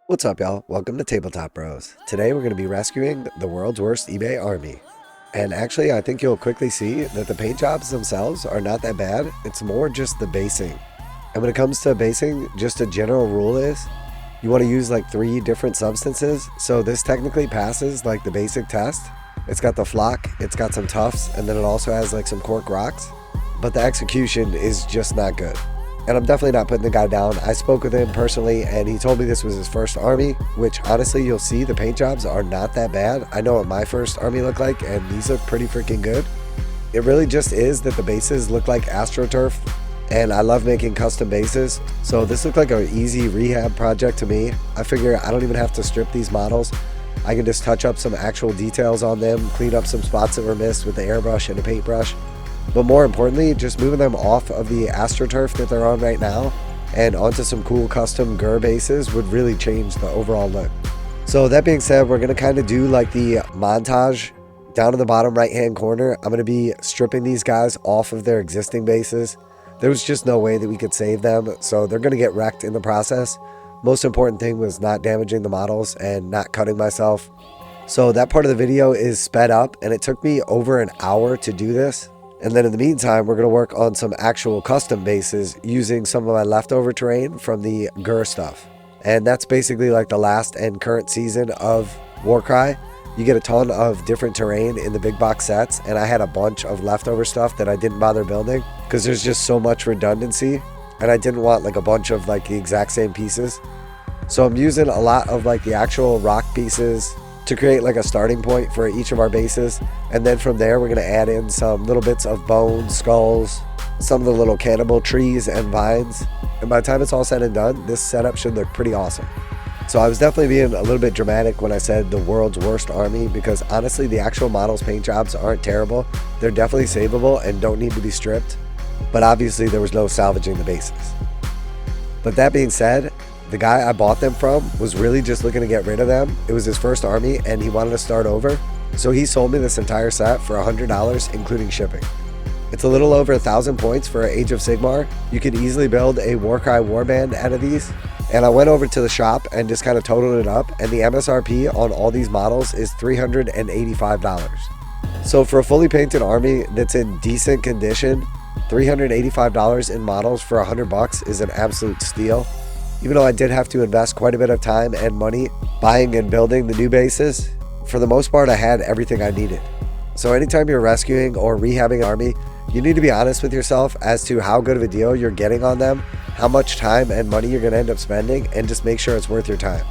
What's up, y'all? Welcome to Tabletop Bros. Today we're going to be rescuing the world's worst eBay army. And actually, I think you'll quickly see that the paint jobs themselves are not that bad. It's more just the basing. And when it comes to basing, just a general rule is you want to use like 3 different substances. So this technically passes like the basic test. It's got the flock, it's got some tufts, and then it also has like some cork rocks. But the execution is just not good. And I'm definitely not putting the guy down. I spoke with him personally and he told me this was his first army, which honestly you'll see the paint jobs are not that bad. I know what my first army looked like and these look pretty freaking good. It really just is that the bases look like AstroTurf and I love making custom bases. So this looked like an easy rehab project to me. I figure I don't even have to strip these models. I can just touch up some actual details on them, clean up some spots that were missed with the airbrush and a paintbrush. But more importantly, just moving them off of the AstroTurf that they're on right now and onto some cool custom Ghur bases would really change the overall look. So that being said, we're going to kind of do like the montage down in the bottom right hand corner. I'm going to be stripping these guys off of their existing bases. There was just no way that we could save them, so they're going to get wrecked in the process. Most important thing was not damaging the models and not cutting myself. So that part of the video is sped up and it took me over an hour to do this. And then in the meantime, we're going to work on some actual custom bases using some of my leftover terrain from the Ghur stuff. And that's basically like the last and current season of Warcry. You get a ton of different terrain in the big box sets. And I had a bunch of leftover stuff that I didn't bother building because there's just so much redundancy. And I didn't want like a bunch of like the exact same pieces. So I'm using a lot of like the actual rock pieces to create like a starting point for each of our bases, and then from there we're going to add in some little bits of bones, skulls, some of the little cannibal trees and vines, and by the time it's all said and done, this setup should look pretty awesome. So I was definitely being a little bit dramatic when I said the world's worst army, because honestly the actual models paint jobs aren't terrible. They're definitely savable and don't need to be stripped, but obviously there was no salvaging the bases. But that being said, the guy I bought them from was really just looking to get rid of them. It was his first army and he wanted to start over. So he sold me this entire set for $100, including shipping. It's a little over 1,000 points for Age of Sigmar. You could easily build a Warcry warband out of these. And I went over to the shop and just kind of totaled it up. And the MSRP on all these models is $385. So for a fully painted army that's in decent condition, $385 in models for $100 is an absolute steal. Even though I did have to invest quite a bit of time and money buying and building the new bases, for the most part I had everything I needed. So anytime you're rescuing or rehabbing an army, you need to be honest with yourself as to how good of a deal you're getting on them, how much time and money you're going to end up spending, and just make sure it's worth your time.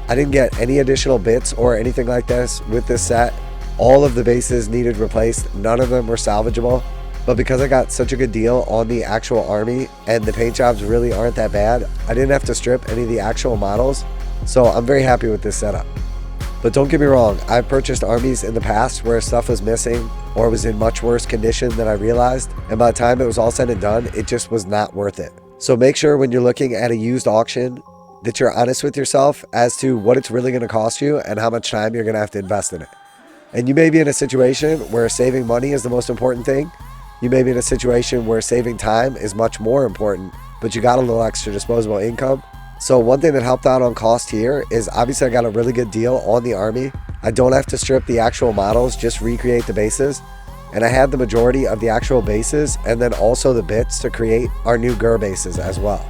I didn't get any additional bits or anything like this with this set. All of the bases needed replaced, none of them were salvageable. But because I got such a good deal on the actual army and the paint jobs really aren't that bad, I didn't have to strip any of the actual models. So I'm very happy with this setup. But don't get me wrong, I've purchased armies in the past where stuff was missing or was in much worse condition than I realized. And by the time it was all said and done, it just was not worth it. So make sure when you're looking at a used auction that you're honest with yourself as to what it's really going to cost you and how much time you're going to have to invest in it. And you may be in a situation where saving money is the most important thing. You may be in a situation where saving time is much more important, but you got a little extra disposable income. So one thing that helped out on cost here is obviously I got a really good deal on the army. I don't have to strip the actual models, just recreate the bases. And I had the majority of the actual bases and then also the bits to create our new Ghur bases as well.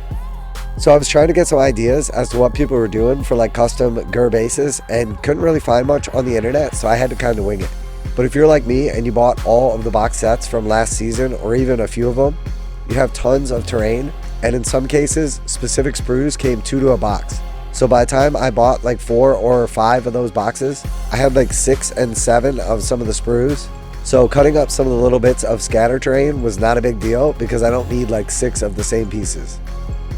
So I was trying to get some ideas as to what people were doing for like custom Ghur bases and couldn't really find much on the internet, so I had to kind of wing it. But if you're like me and you bought all of the box sets from last season or even a few of them, you have tons of terrain, and in some cases specific sprues came 2 to a box. So by the time I bought like 4 or 5 of those boxes, I had like 6 and 7 of some of the sprues. So cutting up some of the little bits of scatter terrain was not a big deal because I don't need like 6 of the same pieces.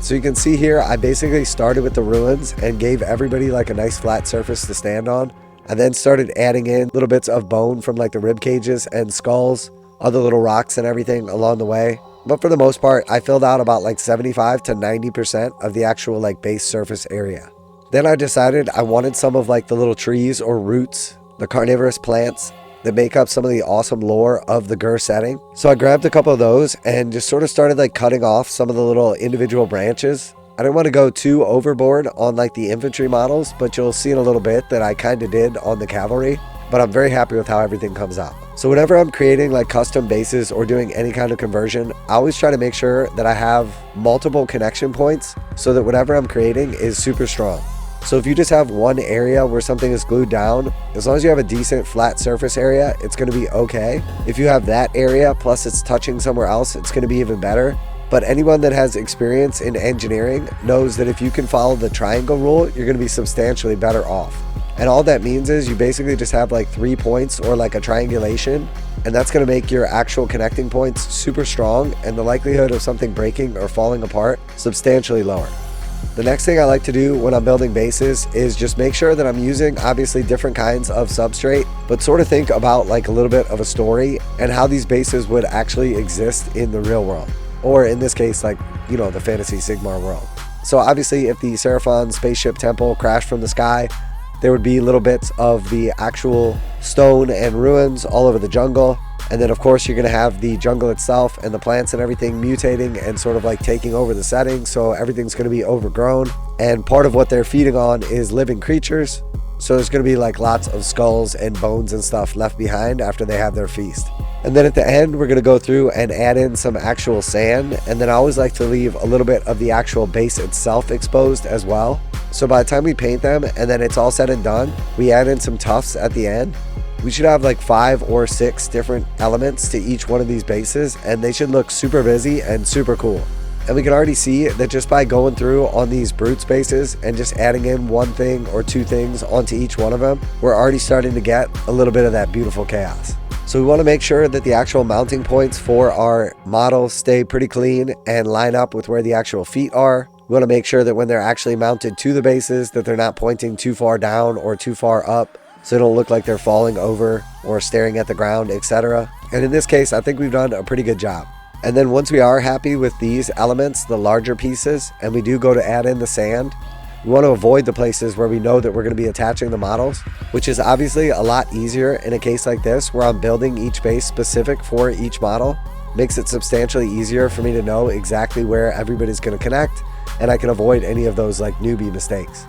So you can see here I basically started with the ruins and gave everybody like a nice flat surface to stand on. I then started adding in little bits of bone from like the rib cages and skulls, other little rocks and everything along the way. But for the most part, I filled out about like 75 to 90% of the actual like base surface area. Then I decided I wanted some of like the little trees or roots, the carnivorous plants that make up some of the awesome lore of the Ghur setting. So I grabbed a couple of those and just sort of started like cutting off some of the little individual branches I didn't want to go too overboard on like the infantry models, but you'll see in a little bit that I kind of did on the cavalry, but I'm very happy with how everything comes out. So whenever I'm creating like custom bases or doing any kind of conversion, I always try to make sure that I have multiple connection points so that whatever I'm creating is super strong. So if you just have one area where something is glued down, as long as you have a decent flat surface area, it's going to be okay. If you have that area plus it's touching somewhere else, it's going to be even better. But anyone that has experience in engineering knows that if you can follow the triangle rule, you're going to be substantially better off. And all that means is you basically just have like 3 points or like a triangulation, and that's going to make your actual connecting points super strong and the likelihood of something breaking or falling apart substantially lower. The next thing I like to do when I'm building bases is just make sure that I'm using obviously different kinds of substrate, but sort of think about like a little bit of a story and how these bases would actually exist in the real world. Or in this case, like, you know, the fantasy Sigmar world. So obviously if the Seraphon spaceship temple crashed from the sky, there would be little bits of the actual stone and ruins all over the jungle. And then of course you're going to have the jungle itself and the plants and everything mutating and sort of like taking over the setting. So everything's going to be overgrown. And part of what they're feeding on is living creatures. So there's going to be like lots of skulls and bones and stuff left behind after they have their feast. And then at the end, we're going to go through and add in some actual sand. And then I always like to leave a little bit of the actual base itself exposed as well. So by the time we paint them and then it's all said and done, we add in some tufts at the end. We should have like 5 or 6 different elements to each one of these bases, and they should look super busy and super cool. And we can already see that just by going through on these brute spaces and just adding in 1 thing or 2 things onto each one of them, we're already starting to get a little bit of that beautiful chaos. So we want to make sure that the actual mounting points for our models stay pretty clean and line up with where the actual feet are. We want to make sure that when they're actually mounted to the bases that they're not pointing too far down or too far up, so they don't look like they're falling over or staring at the ground, etc. And in this case, I think we've done a pretty good job. And then once we are happy with these elements, the larger pieces, and we do go to add in the sand, we want to avoid the places where we know that we're going to be attaching the models, which is obviously a lot easier in a case like this where I'm building each base specific for each model. Makes it substantially easier for me to know exactly where everybody's going to connect, and I can avoid any of those like newbie mistakes.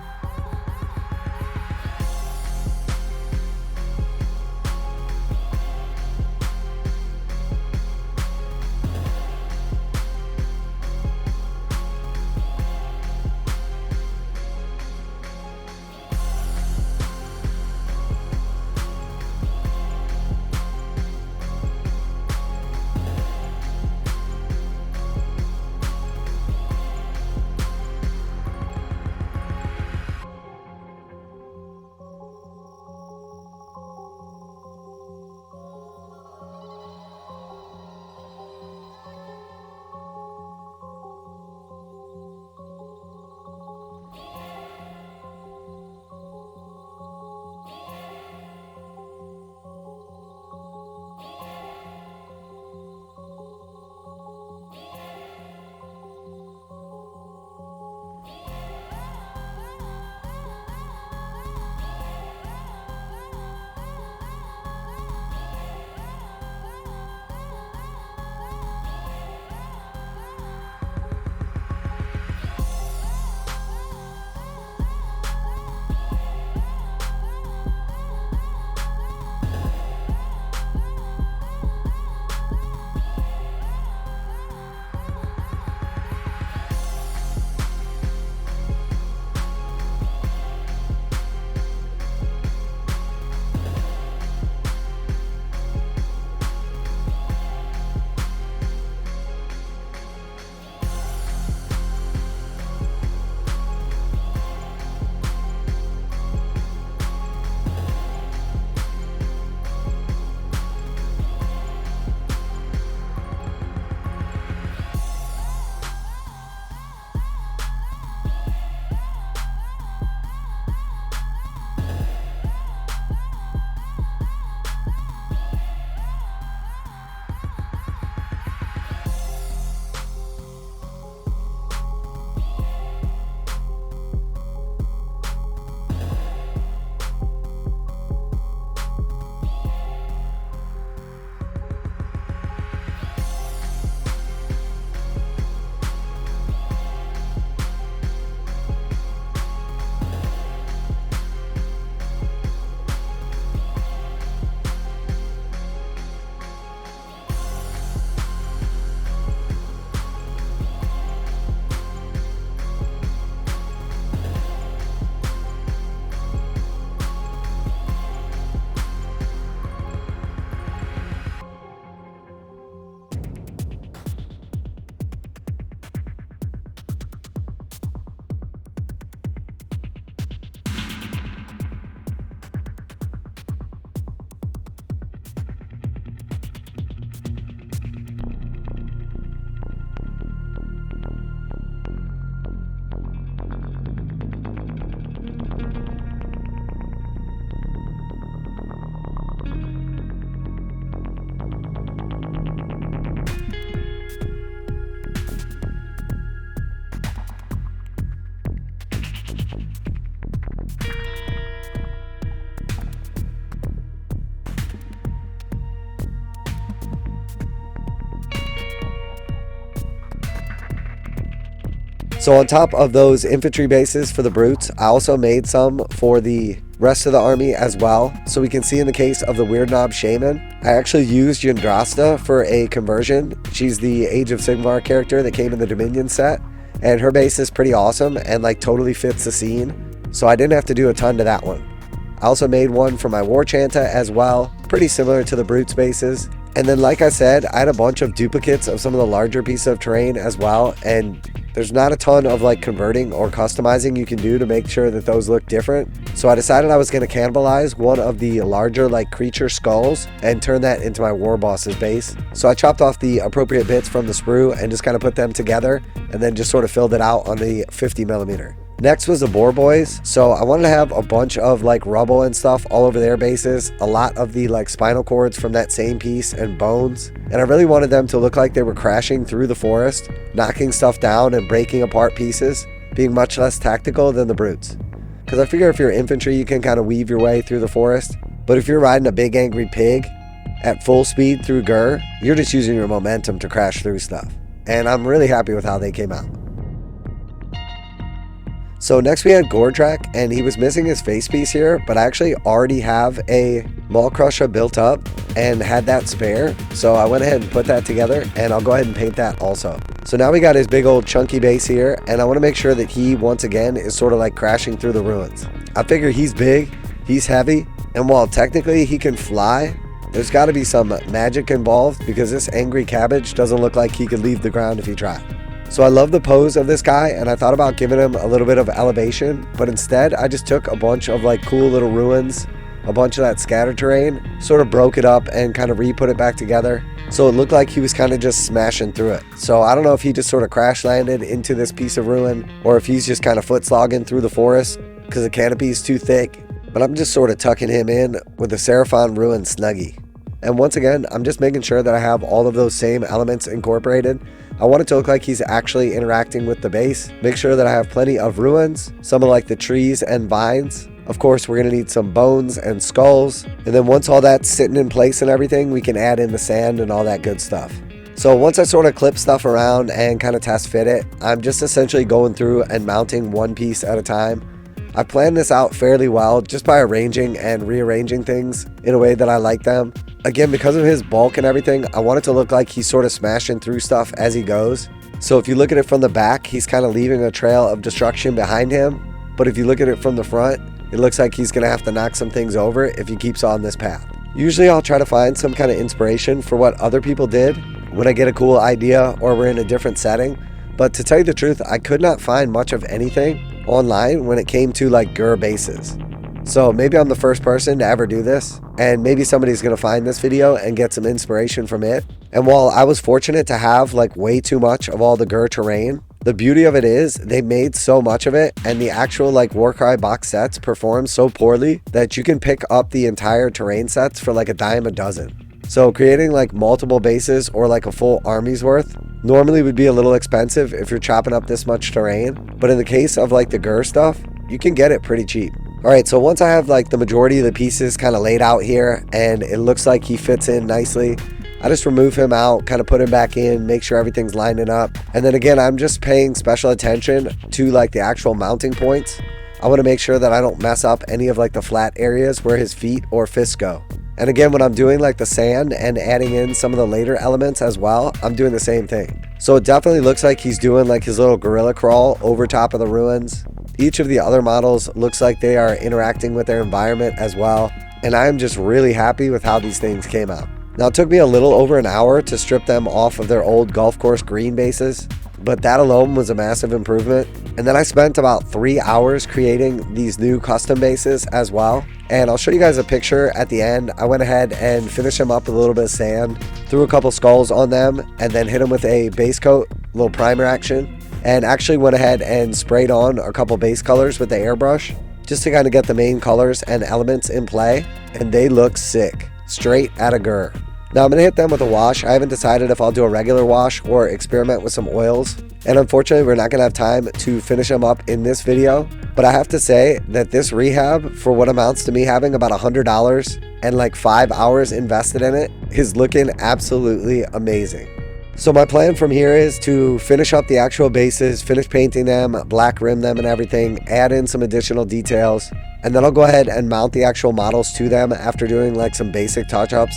So on top of those infantry bases for the brutes, I also made some for the rest of the army as well. So we can see in the case of the Weirdnob Shaman, I actually used Yndrasta for a conversion. She's the Age of Sigmar character that came in the Dominion set, and her base is pretty awesome and like totally fits the scene. So I didn't have to do a ton to that one. I also made one for my Warchanter as well, pretty similar to the brutes bases. And then like I said, I had a bunch of duplicates of some of the larger pieces of terrain as well, and there's not a ton of like converting or customizing you can do to make sure that those look different. So I decided I was going to cannibalize one of the larger like creature skulls and turn that into my war boss's base. So I chopped off the appropriate bits from the sprue and just kind of put them together and then just sort of filled it out on the 50mm. Next was the Boar Boys. So I wanted to have a bunch of like rubble and stuff all over their bases, a lot of the like spinal cords from that same piece and bones, and I really wanted them to look like they were crashing through the forest, knocking stuff down and breaking apart pieces, being much less tactical than the brutes. Because I figure if you're infantry you can kind of weave your way through the forest, but if you're riding a big angry pig at full speed through Ghur, you're just using your momentum to crash through stuff. And I'm really happy with how they came out. So next we had Gordrakk, and he was missing his face piece here, but I actually already have a Maul Crusher built up and had that spare. So I went ahead and put that together, and I'll go ahead and paint that also. So now we got his big old chunky base here, and I want to make sure that he once again is sort of like crashing through the ruins. I figure he's big, he's heavy, and while technically he can fly, there's got to be some magic involved because this angry cabbage doesn't look like he could leave the ground if he tried. So I love the pose of this guy, and I thought about giving him a little bit of elevation, but instead I just took a bunch of like cool little ruins, a bunch of that scatter terrain, sort of broke it up and kind of re-put it back together. So it looked like he was kind of just smashing through it. So I don't know if he just sort of crash landed into this piece of ruin or if he's just kind of foot slogging through the forest because the canopy is too thick, but I'm just sort of tucking him in with the Seraphon Ruin Snuggie. And once again, I'm just making sure that I have all of those same elements incorporated. I want it to look like he's actually interacting with the base. Make sure that I have plenty of ruins, some of like the trees and vines. Of course, we're going to need some bones and skulls. And then once all that's sitting in place and everything, we can add in the sand and all that good stuff. So once I sort of clip stuff around and kind of test fit it, I'm just essentially going through and mounting one piece at a time. I planned this out fairly well just by arranging and rearranging things in a way that I like them. Again, because of his bulk and everything, I want it to look like he's sort of smashing through stuff as he goes. So if you look at it from the back, he's kind of leaving a trail of destruction behind him. But if you look at it from the front, it looks like he's going to have to knock some things over if he keeps on this path. Usually I'll try to find some kind of inspiration for what other people did when I get a cool idea or we're in a different setting. But to tell you the truth, I could not find much of anything online when it came to like Ghur bases. So maybe I'm the first person to ever do this, and maybe somebody's going to find this video and get some inspiration from it. And while I was fortunate to have like way too much of all the Ghur terrain, the beauty of it is they made so much of it, and the actual like Warcry box sets perform so poorly that you can pick up the entire terrain sets for like a dime a dozen. So creating like multiple bases or like a full army's worth normally would be a little expensive if you're chopping up this much terrain, but in the case of like the Ghur stuff, you can get it pretty cheap. Alright, so once I have like the majority of the pieces kind of laid out here and it looks like he fits in nicely, I just remove him out, kind of put him back in, make sure everything's lining up. And then again, I'm just paying special attention to like the actual mounting points. I want to make sure that I don't mess up any of like the flat areas where his feet or fists go. And again, when I'm doing like the sand and adding in some of the later elements as well, I'm doing the same thing. So it definitely looks like he's doing like his little gorilla crawl over top of the ruins. Each of the other models looks like they are interacting with their environment as well. And I'm just really happy with how these things came out. Now it took me a little over an hour to strip them off of their old golf course green bases, but that alone was a massive improvement. And then I spent about 3 hours creating these new custom bases as well. And I'll show you guys a picture at the end. I went ahead and finished them up with a little bit of sand, threw a couple skulls on them, and then hit them with a base coat, a little primer action, and actually went ahead and sprayed on a couple base colors with the airbrush just to kind of get the main colors and elements in play, and they look sick, straight out of Ghur. Now I'm going to hit them with a wash. I haven't decided if I'll do a regular wash or experiment with some oils, and unfortunately we're not going to have time to finish them up in this video, but I have to say that this rehab, for what amounts to me having about $100 and like 5 hours invested in it, is looking absolutely amazing. So my plan from here is to finish up the actual bases, finish painting them, black rim them and everything, add in some additional details, and then I'll go ahead and mount the actual models to them after doing like some basic touch-ups.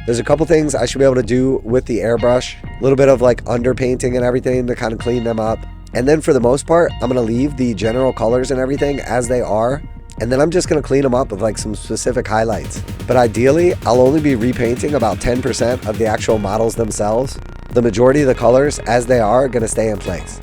There's a couple things I should be able to do with the airbrush, a little bit of like underpainting and everything to kind of clean them up. And then for the most part, I'm going to leave the general colors and everything as they are. And then I'm just going to clean them up with like some specific highlights. But ideally, I'll only be repainting about 10% of the actual models themselves. The majority of the colors as they are going to stay in place.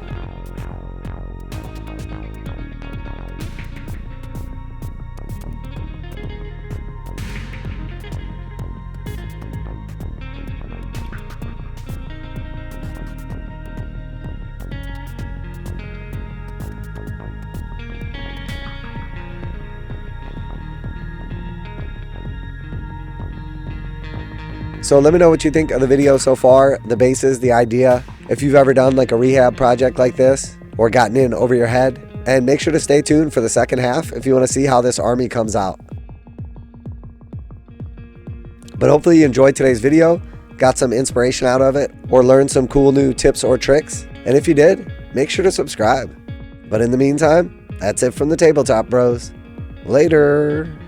So let me know what you think of the video so far, the bases, the idea, if you've ever done like a rehab project like this or gotten in over your head. And make sure to stay tuned for the second half if you want to see how this army comes out. But hopefully you enjoyed today's video, got some inspiration out of it, or learned some cool new tips or tricks. And if you did, make sure to subscribe. But in the meantime, that's it from the Tabletop Bros. Later.